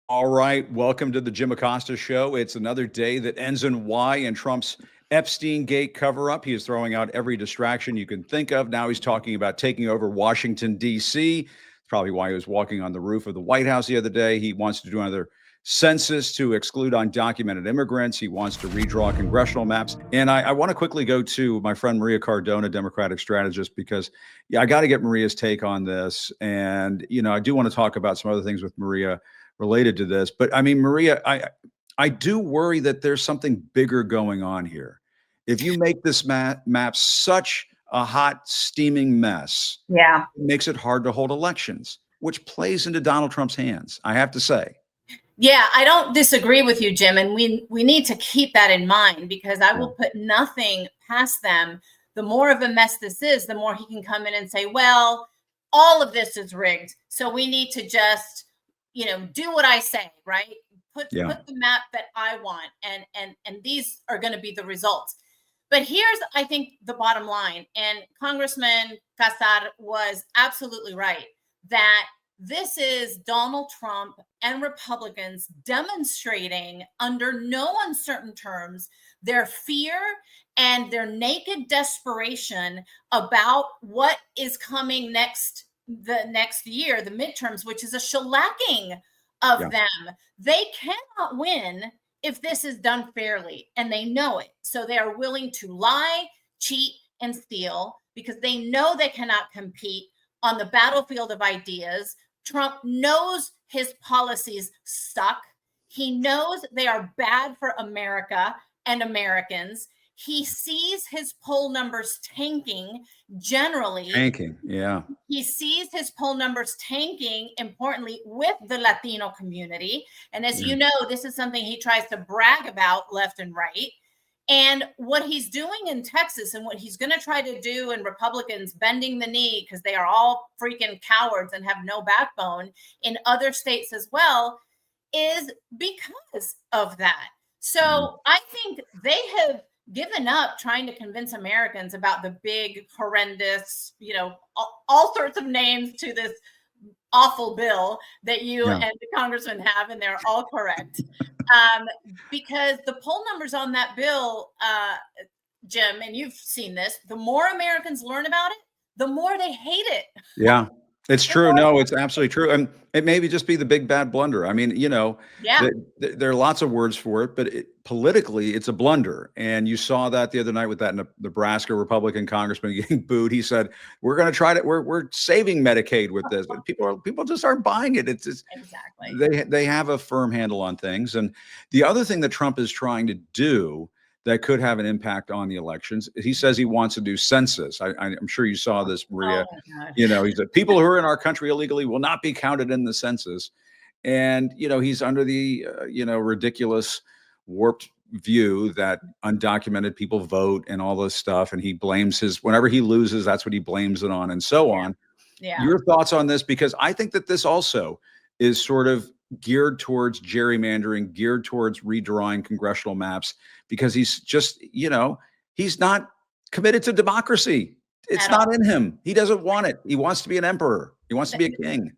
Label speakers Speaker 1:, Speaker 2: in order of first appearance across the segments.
Speaker 1: All right, welcome to the Jim Acosta Show. It's another day that ends in Y in Trump's Epstein gate cover up. He is throwing out every distraction you can think of. Now he's talking about taking over Washington, D.C. It's probably why he was walking on the roof of the White House the other day. He wants to do another census to exclude undocumented immigrants. He wants to redraw congressional maps. And I want to quickly go to my friend Maria Cardona, Democratic strategist, because I got to get Maria's take on this. And, I do want to talk about some other things with Maria related to this. But I mean, Maria, I do worry that there's something bigger going on here. If you make this map such a hot, steaming mess,
Speaker 2: yeah,
Speaker 1: it makes it hard to hold elections, which plays into Donald Trump's hands, I have to say.
Speaker 2: Yeah, I don't disagree with you, Jim. And we need to keep that in mind, because I will put nothing past them. The more of a mess this is, the more he can come in and say, well, all of this is rigged, so we need to just do what I say, right? Put the map that I want, and these are going to be the results. But here's, I think, the bottom line, and Congressman Casar was absolutely right, that this is Donald Trump and Republicans demonstrating under no uncertain terms their fear and their naked desperation about what is coming the next year, the midterms, which is a shellacking of them. They cannot win if this is done fairly, and they know it. So they are willing to lie, cheat, and steal, because they know they cannot compete on the battlefield of ideas. Trump knows his policies suck. He knows they are bad for America and Americans. He sees his poll numbers tanking generally. He sees his poll numbers tanking, importantly, with the Latino community. And as you know, this is something he tries to brag about left and right. And what he's doing in Texas, and what he's going to try to do in Republicans bending the knee, because they are all freaking cowards and have no backbone, in other states as well, is because of that. So I think they have given up trying to convince Americans about the big, horrendous, all sorts of names to this awful bill that you and the congressman have, and they're all correct. Because the poll numbers on that bill, Jim, and you've seen this, the more Americans learn about it, the more they hate it.
Speaker 1: Yeah. It's true. No, it's absolutely true. And it may just be the big bad blunder. I mean, there are lots of words for it, but politically, it's a blunder. And you saw that the other night with that Nebraska Republican congressman getting booed. He said, "We're going to try to. We're saving Medicaid with this." And people just aren't buying it. It's exactly they have a firm handle on things. And the other thing that Trump is trying to do that could have an impact on the elections, he says he wants to do census. I'm sure you saw this, Maria. He said people who are in our country illegally will not be counted in the census. And, he's under the, ridiculous, warped view that undocumented people vote and all this stuff. And he blames whenever he loses, that's what he blames it on, and so on. Yeah. Your thoughts on this? Because I think that this also is sort of geared towards gerrymandering, geared towards redrawing congressional maps, because he's just, he's not committed to democracy. It's not in him. He doesn't want it. He wants to be an emperor. He wants to be a king.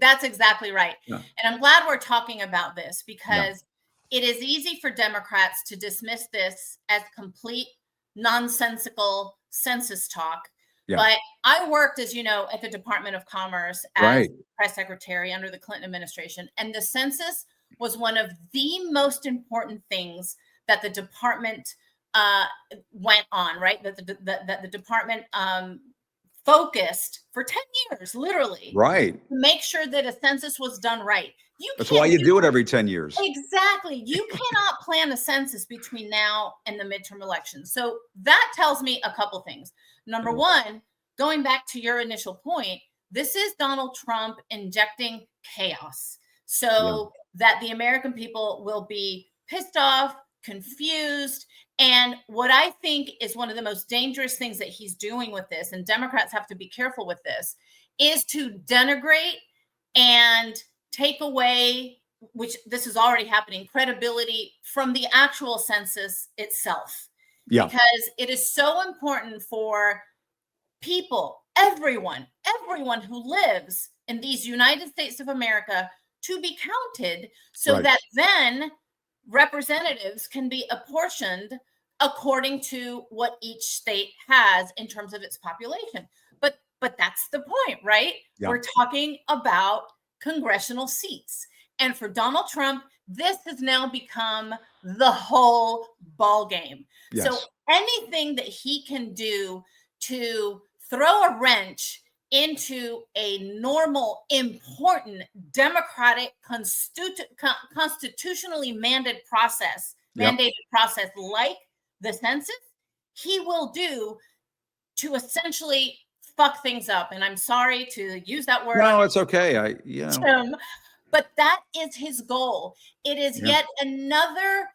Speaker 2: That's exactly right. Yeah. And I'm glad we're talking about this, because it is easy for Democrats to dismiss this as complete nonsensical census talk. Yeah. But I worked, as you know, at the Department of Commerce as press secretary under the Clinton administration. And the census was one of the most important things that the department went on, right? That the department focused for 10 years, literally.
Speaker 1: Right.
Speaker 2: To make sure that a census was done right.
Speaker 1: That's why you do it every 10 years.
Speaker 2: Exactly. You cannot plan a census between now and the midterm elections. So that tells me a couple things. Number one, going back to your initial point, this is Donald Trump injecting chaos so that the American people will be pissed off, confused. And what I think is one of the most dangerous things that he's doing with this, and Democrats have to be careful with this, is to denigrate and take away, which this is already happening, credibility from the actual census itself. Yeah. Because it is so important for people, everyone who lives in these United States of America, to be counted so that then representatives can be apportioned according to what each state has in terms of its population. But that's the point, right? Yeah. We're talking about congressional seats. And for Donald Trump, this has now become the whole ball game. Yes. So anything that he can do to throw a wrench into a normal, important, democratic, constitutionally mandated process like the census, he will do to essentially fuck things up. And I'm sorry to use that word.
Speaker 1: No, it's okay.
Speaker 2: But that is his goal. It is yet another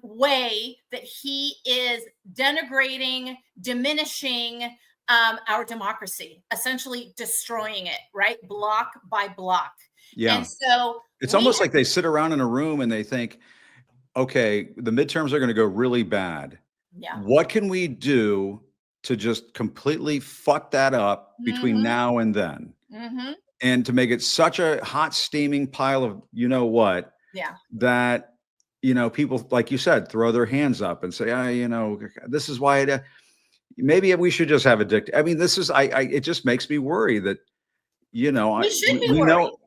Speaker 2: way that he is denigrating, diminishing our democracy, essentially destroying it, right? Block by block. Yeah. And so
Speaker 1: it's almost like they sit around in a room and they think, okay, the midterms are going to go really bad. Yeah. What can we do to just completely fuck that up between now and then? Mm-hmm. And to make it such a hot, steaming pile of, you know what, that, you know, people, like you said, throw their hands up and say, you know, this is why maybe we should just have a dictator. I mean, this is, it just makes me worry that, you know,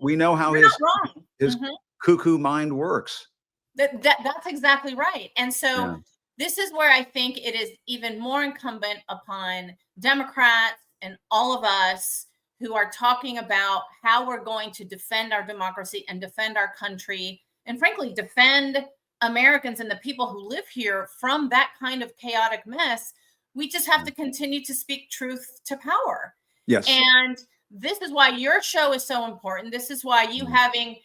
Speaker 1: we know how his cuckoo mind works.
Speaker 2: That's exactly right. And so this is where I think it is even more incumbent upon Democrats and all of us who are talking about how we're going to defend our democracy and defend our country, and frankly, defend Americans and the people who live here from that kind of chaotic mess. We just have to continue to speak truth to power. Yes. And this is why your show is so important. This is why you having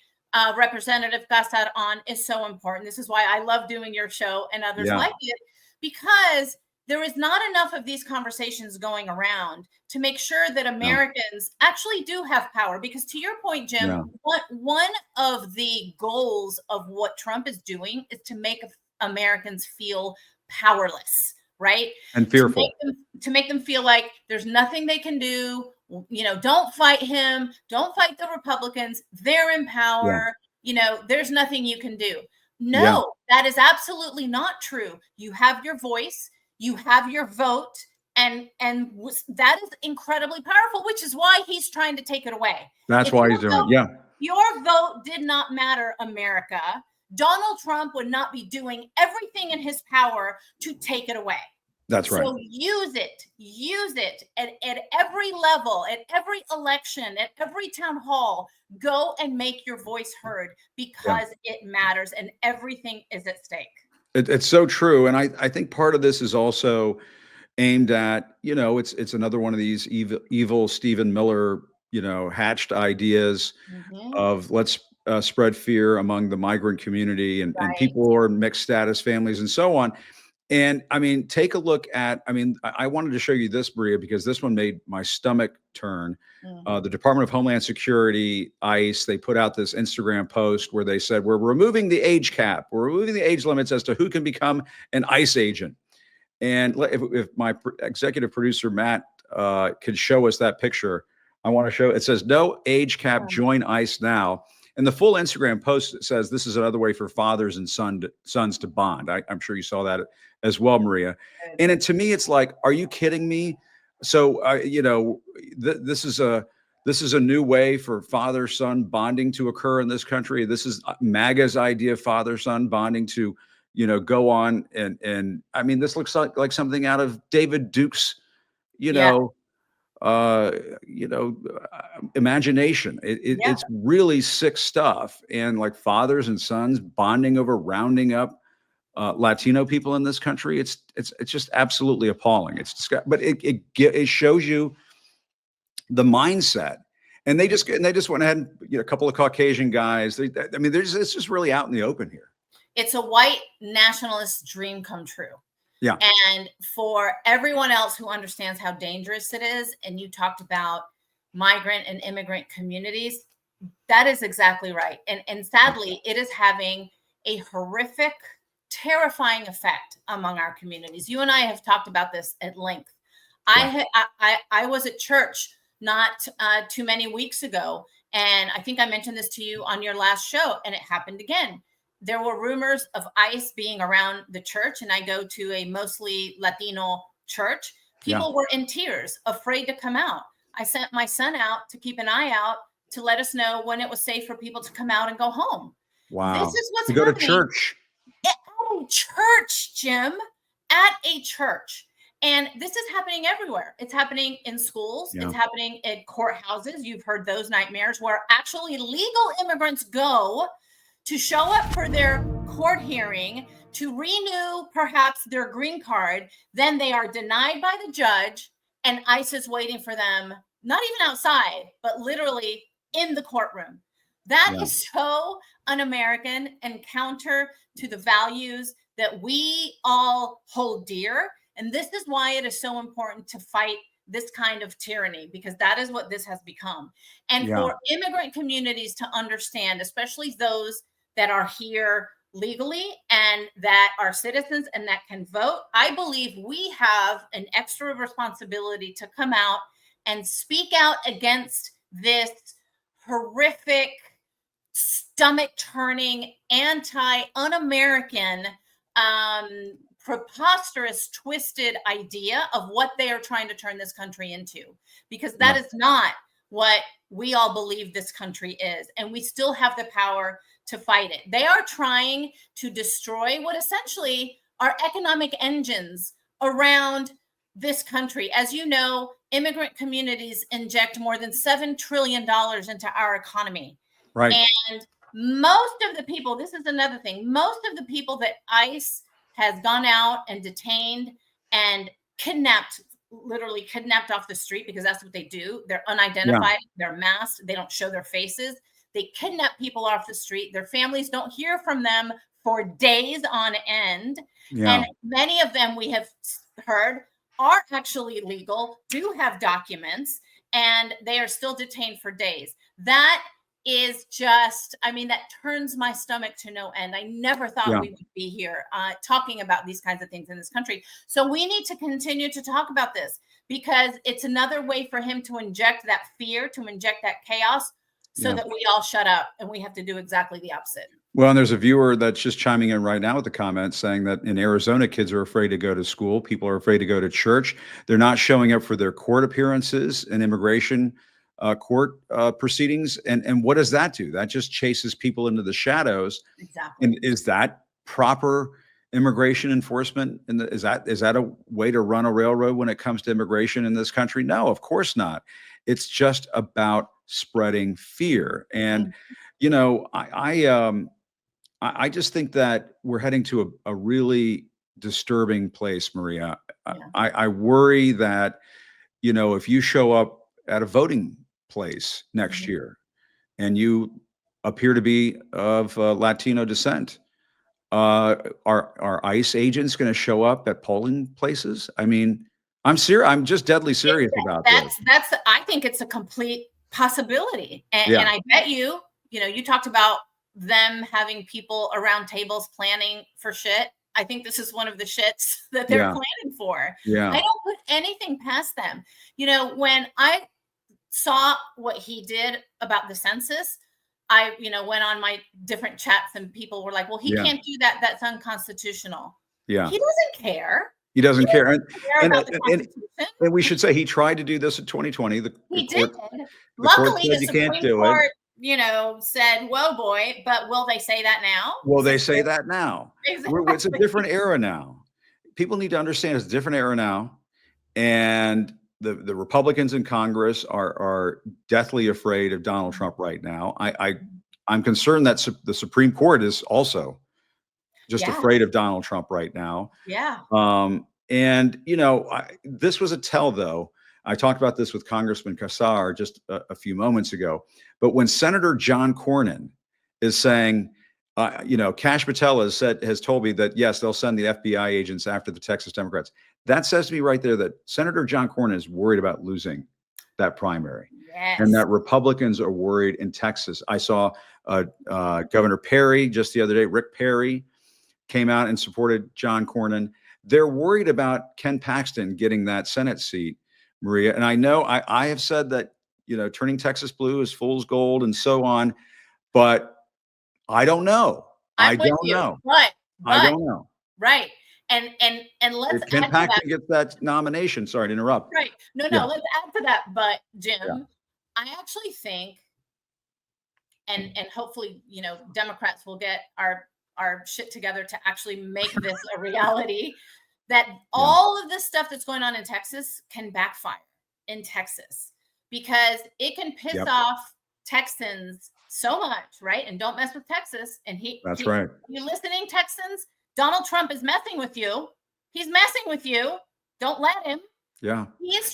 Speaker 2: Representative Acosta on is so important. This is why I love doing your show and others like it, because there is not enough of these conversations going around to make sure that Americans actually do have power. Because to your point, Jim, one of the goals of what Trump is doing is to make Americans feel powerless, right?
Speaker 1: And fearful.
Speaker 2: To make them feel like there's nothing they can do. You know, don't fight him. Don't fight the Republicans. They're in power. You know, there's nothing you can do. No, that is absolutely not true. You have your voice. You have your vote, and that is incredibly powerful, which is why he's trying to take it away.
Speaker 1: That's why he's doing it.
Speaker 2: Your vote did not matter, America. Donald Trump would not be doing everything in his power to take it away.
Speaker 1: That's right.
Speaker 2: So use it at every level, at every election, at every town hall. Go and make your voice heard, because it matters and everything is at stake.
Speaker 1: It's so true. And I think part of this is also aimed at, you know, it's another one of these evil Stephen Miller, you know, hatched ideas of let's spread fear among the migrant community and people who are mixed status families and so on. And I mean, take a look at, I wanted to show you this, Maria, because this one made my stomach turn. The Department of Homeland Security, ICE, they put out this Instagram post where they said, we're removing the age cap. We're removing the age limits as to who can become an ICE agent. And if my executive producer, Matt, could show us that picture, I want to show, it says, no age cap, join ICE now. And the full Instagram post says, this is another way for fathers and sons to bond. I'm sure you saw that as well, Maria. And to me, it's like, are you kidding me? So, you know, this is a new way for father-son bonding to occur in this country. This is MAGA's idea of father-son bonding to, you know, go on. And I mean, this looks like something out of David Duke's, imagination. It's really sick stuff. And like fathers and sons bonding over rounding up Latino people in this country. It's just absolutely appalling. But it shows you the mindset. And they just went ahead and, you know, a couple of Caucasian guys. It's just really out in the open here.
Speaker 2: It's a white nationalist dream come true.
Speaker 1: Yeah.
Speaker 2: And for everyone else who understands how dangerous it is, and you talked about migrant and immigrant communities, that is exactly right. And sadly, it is having a horrific, terrifying effect among our communities. You and I have talked about this at length. I was at church not too many weeks ago, And I think I mentioned this to you on your last show, and it happened again. There were rumors of ICE being around the church, and I go to a mostly Latino church. People were in tears, afraid to come out. I sent my son out to keep an eye out to let us know when it was safe for people to come out and go home.
Speaker 1: Wow.
Speaker 2: This is what's
Speaker 1: to go
Speaker 2: happening.
Speaker 1: to church.
Speaker 2: At a church, Jim, at a church. And this is happening everywhere. It's happening in schools. It's happening in courthouses. You've heard those nightmares where actually legal immigrants go to show up for their court hearing, to renew perhaps their green card. Then they are denied by the judge, and ICE is waiting for them, not even outside, but literally in the courtroom. That is so un-American and counter to the values that we all hold dear. And this is why it is so important to fight this kind of tyranny, because that is what this has become. And for immigrant communities to understand, especially those that are here legally and that are citizens and that can vote, I believe we have an extra responsibility to come out and speak out against this horrific, stomach-turning, un-American, preposterous, twisted idea of what they are trying to turn this country into, because that is not what we all believe this country is. And we still have the power to fight it. They are trying to destroy what essentially are economic engines around this country. As you know, immigrant communities inject more than $7 trillion into our economy.
Speaker 1: Right.
Speaker 2: And most of the people, this is another thing, most of the people that ICE has gone out and detained and kidnapped, literally kidnapped off the street, because that's what they do. They're unidentified, they're masked, they don't show their faces. They kidnap people off the street. Their families don't hear from them for days on end. And many of them, we have heard, are actually legal, do have documents, and they are still detained for days. That is just, I mean, that turns my stomach to no end. I never thought we would be here talking about these kinds of things in this country. So we need to continue to talk about this, because it's another way for him to inject that fear, to inject that chaos, so that we all shut up, and we have to do exactly the opposite.
Speaker 1: Well, and there's a viewer that's just chiming in right now with the comments saying that in Arizona, kids are afraid to go to school. People are afraid to go to church. They're not showing up for their court appearances and immigration court proceedings. And what does that do? That just chases people into the shadows.
Speaker 2: Exactly.
Speaker 1: And is that proper immigration enforcement? And is that a way to run a railroad when it comes to immigration in this country? No, of course not. It's just about spreading fear. And, you know, I just think that we're heading to a really disturbing place, Maria. I worry that, you know, if you show up at a voting place next year and you appear to be of Latino descent, are ICE agents going to show up at polling places? I mean, I'm serious. I'm just deadly serious about this.
Speaker 2: I think it's a complete possibility. And I bet you know, you talked about them having people around tables planning for shit. I think this is one of the shits that they're planning for. I don't put anything past them. You know, when I saw what he did about the census, I, you know, went on my different chats and people were like, well, he can't do that. That's unconstitutional. He doesn't care.
Speaker 1: He doesn't care. And we should say he tried to do this in 2020.
Speaker 2: He did. Luckily, the Supreme Court, you know, said, whoa, boy, but will they say that now?
Speaker 1: Will they say that now?
Speaker 2: Exactly.
Speaker 1: It's a different era now. People need to understand it's a different era now. And the Republicans in Congress are deathly afraid of Donald Trump right now. I'm concerned that the Supreme Court is also just afraid of Donald Trump right now. And, you know, this was a tell, though. I talked about this with Congressman Kassar just a few moments ago. But when Senator John Cornyn is saying, you know, Kash Patel has told me that, yes, they'll send the FBI agents after the Texas Democrats. That says to me right there that Senator John Cornyn is worried about losing that primary. And that Republicans are worried in Texas. I saw Governor Perry just the other day, Rick Perry, came out and supported John Cornyn. They're worried about Ken Paxton getting that Senate seat, Maria. And I know I have said that, turning Texas blue is fool's gold and so on. But I don't know. I don't know. I don't know.
Speaker 2: Right. And let's
Speaker 1: If Ken Paxton gets that nomination, sorry to interrupt.
Speaker 2: Right. No, let's add to that. But Jim, I actually think, and hopefully, Democrats will get our shit together to actually make this a reality, that all of this stuff that's going on in Texas can backfire in Texas, because it can piss off Texans so much, right? And don't mess with Texas. And
Speaker 1: that's right.
Speaker 2: You listening, Texans? Donald Trump is messing with you. He's messing with you. Don't let him.
Speaker 1: Yeah.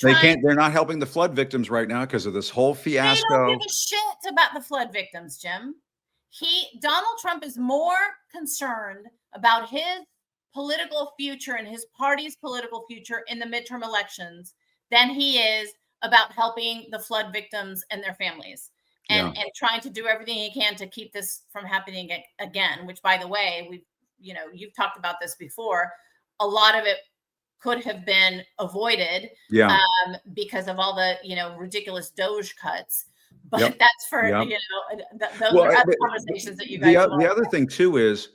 Speaker 1: They're not helping the flood victims right now because of this whole fiasco.
Speaker 2: They don't give a shit about the flood victims, Jim. Donald Trump is more concerned about his political future and his party's political future in the midterm elections than he is about helping the flood victims and their families, and trying to do everything he can to keep this from happening again, which, by the way, you've talked about this before. A lot of it could have been avoided because of all the, ridiculous Doge cuts. But that's for, those are other conversations that you guys
Speaker 1: the other thing too is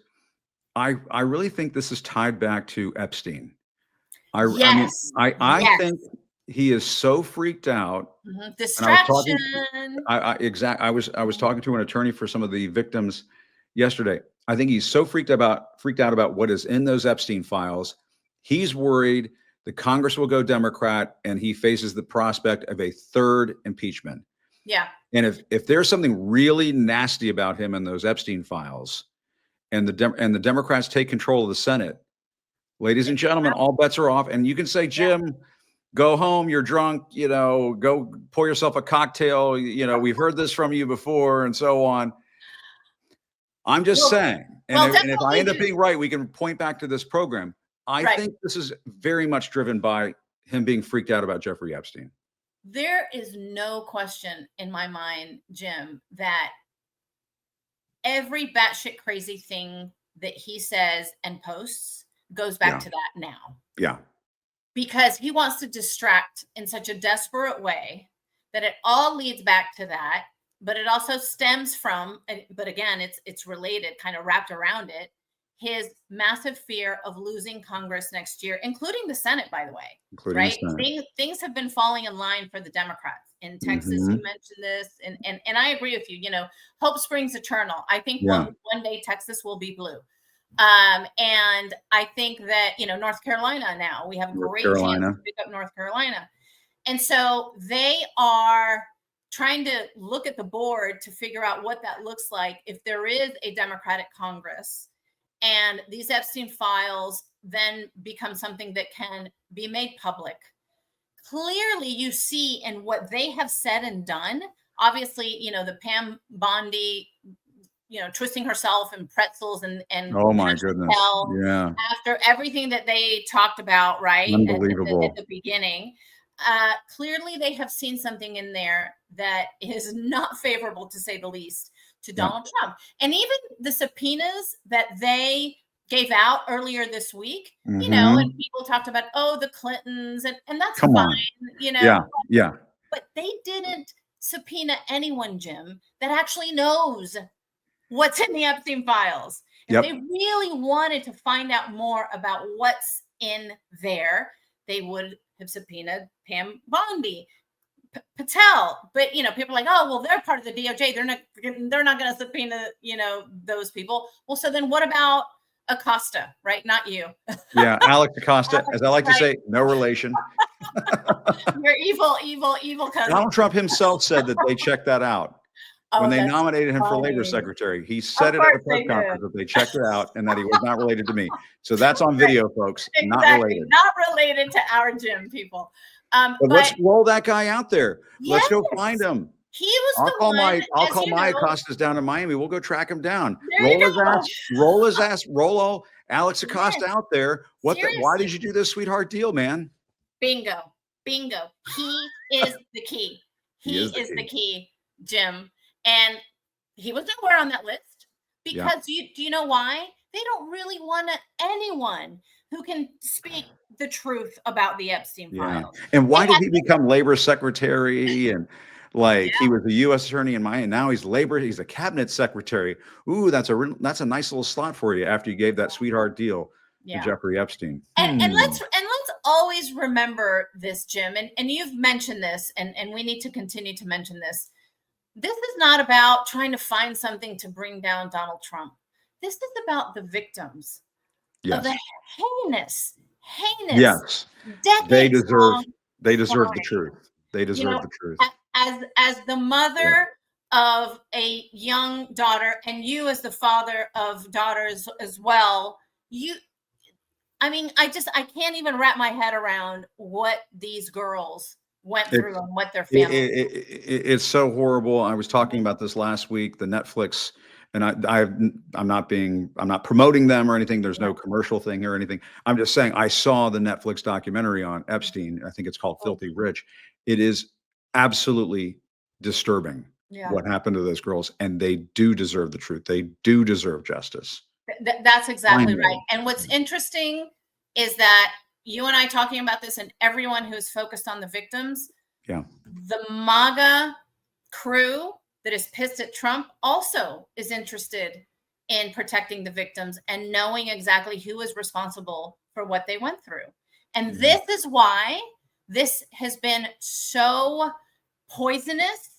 Speaker 1: I really think this is tied back to Epstein. I think he is so freaked out.
Speaker 2: Distraction.
Speaker 1: I was talking to an attorney for some of the victims yesterday. I think he's so freaked out about what is in those Epstein files. He's worried the Congress will go Democrat, and he faces the prospect of a third impeachment.
Speaker 2: Yeah.
Speaker 1: And if there's something really nasty about him in those Epstein files, and the Democrats take control of the Senate, ladies and gentlemen, all bets are off. And you can say, Jim, go home. You're drunk. Go pour yourself a cocktail. We've heard this from you before, and so on. I'm just saying. And if I end up being right, we can point back to this program. I think this is very much driven by him being freaked out about Jeffrey Epstein.
Speaker 2: There is no question in my mind, Jim, that every batshit crazy thing that he says and posts goes back to that now.
Speaker 1: Yeah.
Speaker 2: Because he wants to distract in such a desperate way that it all leads back to that. But it also stems from, but again, it's related, kind of wrapped around it, his massive fear of losing Congress next year, including the Senate, by the way. Things have been falling in line for the Democrats. In Texas, you mentioned this, and I agree with you. Hope springs eternal. I think one day Texas will be blue. And I think that, North Carolina now, we have a great chance to pick up North Carolina. And so they are trying to look at the board to figure out what that looks like if there is a Democratic Congress, and these Epstein files then become something that can be made public. Clearly, you see in what they have said and done, obviously, the Pam Bondi, twisting herself in pretzels and
Speaker 1: oh my goodness.
Speaker 2: After everything that they talked about, right?
Speaker 1: Unbelievable.
Speaker 2: At the beginning. Clearly, they have seen something in there that is not favorable, to say the least, to Donald Trump. And even the subpoenas that they gave out earlier this week, and people talked about, the Clintons, and that's fine, But they didn't subpoena anyone, Jim, that actually knows what's in the Epstein files. If they really wanted to find out more about what's in there, they would have subpoenaed Pam Bondi, Patel. But people are like, oh, well, they're part of the DOJ. They're not going to subpoena those people. Well, so then what about Acosta, right? Not you.
Speaker 1: Yeah, Alex Acosta, as I like to say, no relation.
Speaker 2: You're evil cousin.
Speaker 1: Donald Trump himself said that they checked that out. When they nominated him for labor secretary, he said it at a press conference that they checked it out and that he was not related to me. So that's on video, folks.
Speaker 2: Exactly.
Speaker 1: Not related.
Speaker 2: Not related to our Jim, people.
Speaker 1: But let's roll that guy out there. Let's go find him.
Speaker 2: He was
Speaker 1: I'll call my Acostas down in Miami. We'll go track him down. Roll his ass. Roll Alex Acosta out there. Why did you do this sweetheart deal, man?
Speaker 2: Bingo. He is the key. He is the key, Jim. And he was nowhere on that list because do you know why? They don't really want anyone who can speak the truth about the Epstein files.
Speaker 1: And why did he become labor secretary? And Like he was a U.S. attorney in Miami, and now he's he's a cabinet secretary. Ooh, that's a nice little slot for you after you gave that sweetheart deal to Jeffrey Epstein.
Speaker 2: And let's always remember this, Jim, and you've mentioned this, and we need to continue to mention this. This is not about trying to find something to bring down Donald Trump. This is about the victims of the heinous,
Speaker 1: yes, they deserve the truth. They deserve the truth.
Speaker 2: As the mother of a young daughter, and you as the father of daughters as well, I can't even wrap my head around what these girls went through and what their family.
Speaker 1: It's so horrible. I was talking about this last week, the Netflix, and I'm not promoting them or anything. There's no commercial thing or anything. I'm just saying I saw the Netflix documentary on Epstein. I think it's called Filthy Rich. It is absolutely disturbing what happened to those girls, and they do deserve the truth. They do deserve justice.
Speaker 2: That's exactly right. And what's interesting is that you and I talking about this, and everyone who's focused on the victims, the MAGA crew that is pissed at Trump also is interested in protecting the victims and knowing exactly who is responsible for what they went through. And this is why this has been so poisonous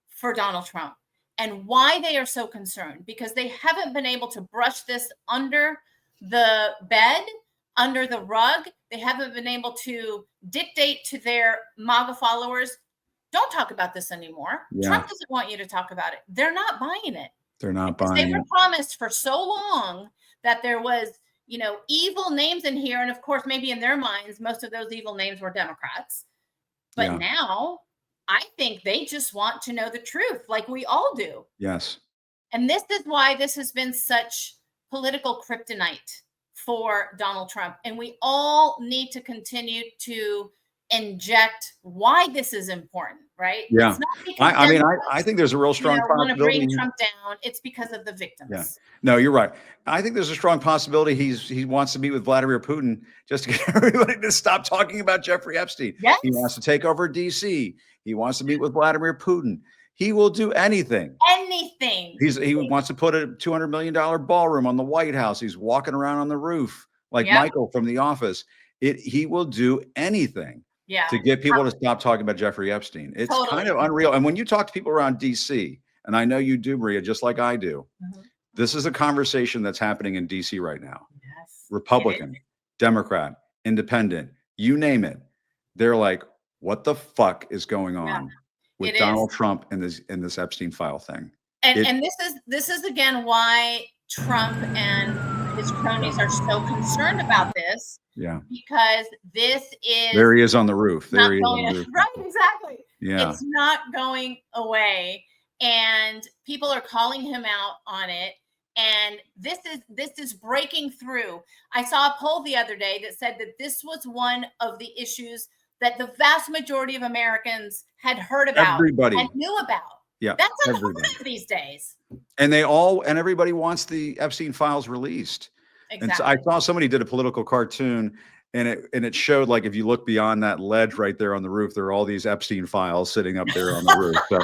Speaker 2: for Donald Trump, and why they are so concerned, because they haven't been able to brush this under the bed, under the rug. They haven't been able to dictate to their MAGA followers, don't talk about this anymore. Trump doesn't want you to talk about it. They're not buying it.
Speaker 1: They're not buying it.
Speaker 2: They were promised for so long that there was, evil names in here. And of course, maybe in their minds, most of those evil names were Democrats. But now I think they just want to know the truth, like we all do.
Speaker 1: Yes.
Speaker 2: And this is why this has been such political kryptonite for Donald Trump. And we all need to continue to inject why this is important, right?
Speaker 1: Yeah.
Speaker 2: It's not because
Speaker 1: I think there's a real strong possibility.
Speaker 2: Want to bring Trump down. It's because of the victims.
Speaker 1: Yeah. No, you're right. I think there's a strong possibility he wants to meet with Vladimir Putin just to get everybody to stop talking about Jeffrey Epstein.
Speaker 2: Yes.
Speaker 1: He wants to take over DC. He wants to meet with Vladimir Putin. He will do anything.
Speaker 2: Anything.
Speaker 1: He wants to put a $200 million ballroom on the White House. He's walking around on the roof like Michael from The Office. He will do anything to get people to stop talking about Jeffrey Epstein. It's kind of unreal. And when you talk to people around DC, and I know you do, Maria, just like I do, this is a conversation that's happening in DC right now.
Speaker 2: Yes.
Speaker 1: Republican, Democrat, Independent, you name it. They're like, what the fuck is going on with Donald Trump and this Epstein file thing?
Speaker 2: And this is again why Trump and his cronies are so concerned about this.
Speaker 1: Yeah.
Speaker 2: Because this is
Speaker 1: there he is on the roof. There he is on the roof.
Speaker 2: Right, exactly.
Speaker 1: Yeah.
Speaker 2: It's not going away. And people are calling him out on it. And this is breaking through. I saw a poll the other day that said that this was one of the issues that the vast majority of Americans had heard about and knew about.
Speaker 1: Yeah.
Speaker 2: That's unheard of these days.
Speaker 1: And everybody wants the Epstein files released.
Speaker 2: Exactly.
Speaker 1: And so I saw somebody did a political cartoon, and it showed, like, if you look beyond that ledge right there on the roof, there are all these Epstein files sitting up there on the roof. So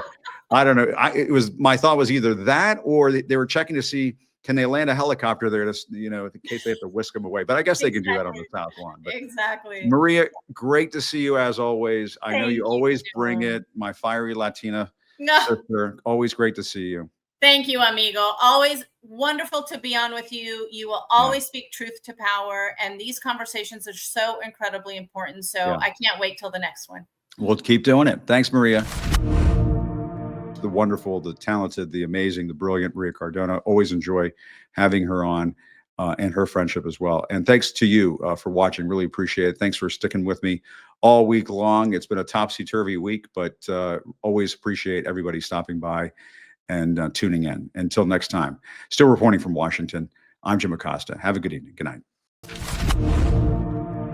Speaker 1: I don't know. My thought was either that, or they were checking to see, can they land a helicopter there to, in case they have to whisk them away. But I guess they can do that on the South Lawn. But
Speaker 2: exactly.
Speaker 1: Maria, great to see you as always. I know you always bring it. My fiery Latina sister. Always great to see you.
Speaker 2: Thank you, amigo. Always wonderful to be on with you. You will always speak truth to power. And these conversations are so incredibly important. So I can't wait till the next one.
Speaker 1: We'll keep doing it. Thanks, Maria. The wonderful, the talented, the amazing, the brilliant Maria Cardona. Always enjoy having her on and her friendship as well. And thanks to you for watching. Really appreciate it. Thanks for sticking with me all week long. It's been a topsy-turvy week, but always appreciate everybody stopping by and tuning in. Until next time, still reporting from Washington, I'm Jim Acosta. Have a good evening. Good night.